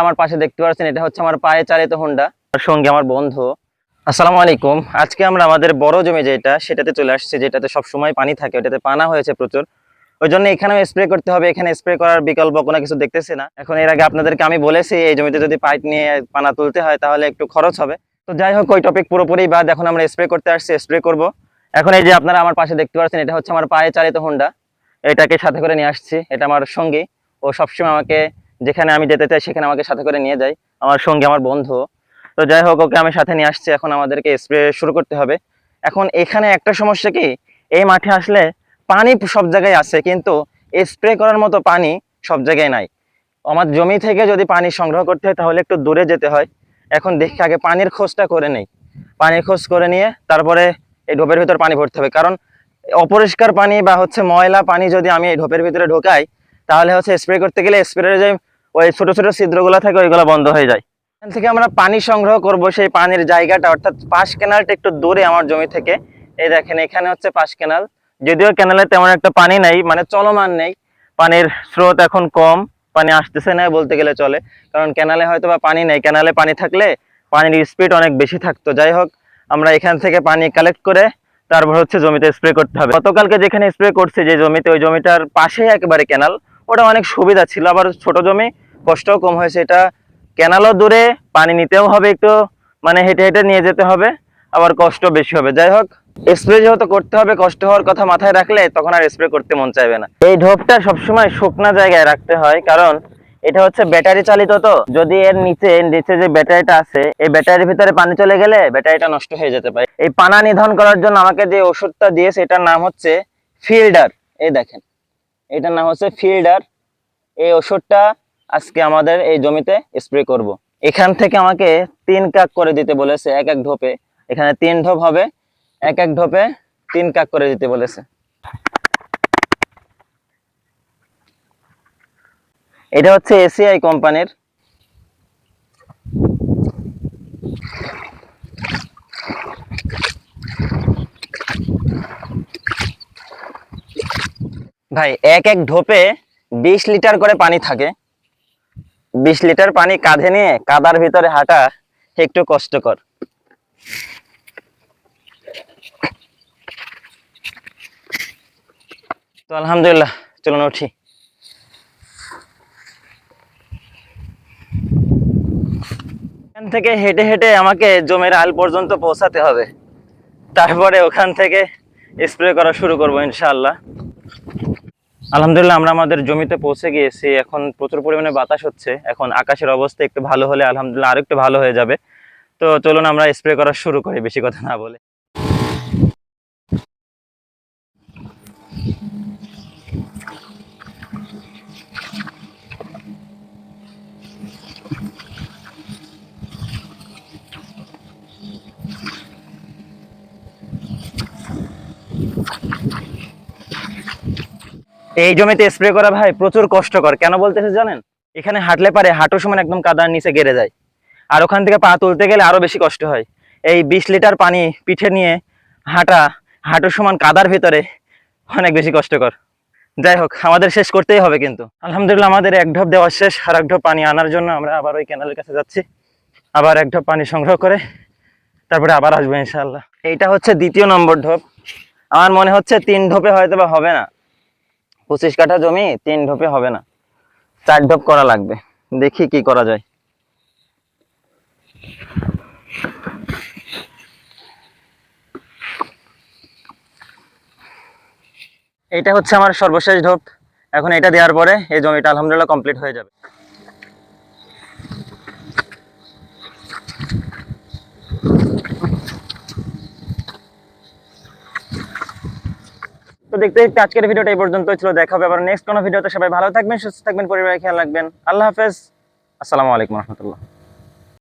আমার পাশে দেখতে পাচ্ছেন এটা হচ্ছে আমার পায়ে চালিত হোন্ডা, আর সঙ্গে আমার বন্ধু। আসসালামু আলাইকুম। আজকে আমরা আমাদের বড় জমি যেটা সেটাতে চলে আসছে, যেটাতে সব সময় পানি থাকে, ওটাতে পানা হয়েছে প্রচুর। ওই জন্য এখানেও স্প্রে করতে হবে। এখানে স্প্রে করার বিকল্প কোনো কিছু দেখতেছি না। এখন এর আগে আপনাদেরকে আমি বলেছি এই জমিতে যদি পাইপ নিয়ে পানা তুলতে হয় তাহলে একটু খরচ হবে। তো যাই হোক, ওই টপিক পুরোপুরি বাদ। এখন আমরা স্প্রে করতে আসছি, স্প্রে করব। এখন এই যে আপনারা আমার পাশে দেখতে পাচ্ছেন এটা হচ্ছে আমার পায়ে চালিত হোন্ডা, এটাকে সাথে করে নিয়ে আসছি। এটা আমার সঙ্গী, ও সবসময় আমাকে যেখানে আমি যেতে চাই সেখানে আমাকে সাথে করে নিয়ে যায়। আমার সঙ্গে আমার বন্ধু। তো যাই হোক, ওকে আমি সাথে নিয়ে আসছি। এখন আমাদেরকে স্প্রে শুরু করতে হবে। এখন এখানে একটা সমস্যা কি, এই মাঠে আসলে পানি সব জায়গায় আছে, কিন্তু স্প্রে করার মতো পানি সব জায়গায় নাই। আমার জমি থেকে যদি পানি সংগ্রহ করতে হয় তাহলে একটু দূরে যেতে হয়। এখন দেখি আগে পানির খোঁজটা করে নেই। পানির খোঁজ করে নিয়ে তারপরে এই ঢোপের ভিতর পানি ভরতে হবে, কারণ অপরিষ্কার পানি বা ময়লা পানি যদি আমি এই ঢোপের ভিতরে ঢোকাই তাহলে স্প্রে করতে গেলে স্প্রের যে ওই ছোট ছোট ছিদ্রগুলো থাকে ওইগুলো বন্ধ হয়ে যায়। এখান থেকে আমরা পানি সংগ্রহ করব, সেই পানির জায়গাটা অর্থাৎ পাশ কেনালটা একটু দূরে আমার জমি থেকে। এই দেখেন, এখানে হচ্ছে পাশ কেনাল। যদিও কেনালে তেমন একটা পানি নেই, চলমান নেই, পানির স্রোত এখন কম, পানি আসতেছে না বলতে গেলে চলে। কারণ কেনালে হয়তো বা পানি নেই, কেনালে পানি থাকলে পানির স্পিড অনেক বেশি থাকতো। যাই হোক, আমরা এখান থেকে পানি কালেক্ট করে তারপর জমিতে স্প্রে করতে হবে। গতকালকে যেখানে স্প্রে করছে যে জমিতে, ওই জমিটার পাশেই একেবারে কেনাল। ওটা অনেক সুবিধা ছিল, আবার ছোট জমি, কষ্টও কম হয়েছে। এটা কেনালও দূরে, পানি নিতেও হবে একটু, হেঁটে হেঁটে নিয়ে যেতে হবে, আবার কষ্ট বেশি হবে। যাই হোক, স্প্রে যেহেতু করতে হবে, কষ্ট হওয়ার কথা মাথায় রাখলে তখন আর স্প্রে করতে মন চাইবে না। এই ঢোপটা সবসময় শুকনা জায়গায় রাখতে হয়, কারণ এটা ব্যাটারি চালিত। তো যদি এর নিচে নিচে যে ব্যাটারিটা আছে, এই ব্যাটারির ভিতরে পানি চলে গেলে ব্যাটারিটা নষ্ট হয়ে যেতে পারে। এই পানা নিধন করার জন্য আমাকে যে ওষুধটা দিয়েছে এটার নাম হচ্ছে ফিল্ডার। এই দেখেন, এটার নাম হচ্ছে ফিল্ডার। এই ওষুধটা আজকে আমাদের এই জমিতে স্প্রে করব। এখান থেকে আমাকে 3 কাক করে দিতে বলেছে এক এক ঢোপে। এখানে 3 ঢোপ হবে, এক এক ঢোপে 3 কাক করে দিতে বলেছে। এটা হচ্ছে এসিআই কোম্পানির। ভাই, এক এক ঢোপে 20 লিটার করে পানি থাকে। 20 লিটার পানি কাঁধে নিয়ে কাদার ভিতরে হাঁটা একটু কষ্টকর। তো আলহামদুলিল্লাহ, চলুন উঠি। এখান থেকে হেঁটে হেঁটে আমাকে জমির আল পর্যন্ত পৌঁছাতে হবে, তারপরে ওখান থেকে স্প্রে করা শুরু করবো ইনশাআল্লাহ। আলহামদুলিল্লাহ, আমরা আমাদের জমিতে পৌঁছে গিয়েছি। এখন প্রচুর পরিমাণে বাতাস হচ্ছে। এখন আকাশের অবস্থা একটু ভালো হলে আলহামদুলিল্লাহ আরো একটু ভালো হয়ে যাবে। তো চলুন আমরা স্প্রে করা শুরু করি, বেশি কথা না বলে। এই জমিতে স্প্রে করা ভাই প্রচুর কষ্টকর। কেন বলতেছে জানেন? এখানে হাঁটলে পারে হাঁটুর সমান একদম কাদার নিচে গেড়ে যায়, আর ওখান থেকে পা তুলতে গেলে আরো বেশি কষ্ট হয়। এই 20 লিটার পানি পিঠে নিয়ে হাঁটা হাঁটুর সমান কাদার ভিতরে অনেক বেশি কষ্টকর। যাই হোক, আমাদের শেষ করতেই হবে। কিন্তু আলহামদুলিল্লাহ আমাদের এক ঢোপ দেওয়া শেষ। আর এক ঢোপ পানি আনার জন্য আমরা আবার ওই ক্যানেলের কাছে যাচ্ছি। আবার এক ঢোপ পানি সংগ্রহ করে তারপরে আবার আসবো ইনশাআল্লাহ। এইটা হচ্ছে 2য় নম্বর ঢোপ। আমার মনে হচ্ছে 3 ঢোপে হয়তো বা হবে না। 25 কাঠা জমি, 3 ঢোপে হবে না, 4 ঢোপ করা লাগবে। দেখি কি করা যায়। এটা হচ্ছে আমার সর্বশেষ ঢোপ। এখন এটা দেওয়ার পরে এই জমিটা আলহামদুলিল্লাহ কমপ্লিট হয়ে যাবে। তো দেখতে দেখতে আজকের ভিডিওটা এই পর্যন্ত ছিল। দেখা হবে আবার নেক্সট কোনো ভিডিওতে। সবাই ভালো থাকবেন, সুস্থ থাকবেন, পরিবারের খেয়াল রাখবেন। আল্লাহ হাফেজ। আসসালামু আলাইকুম রহমতুল্লাহ।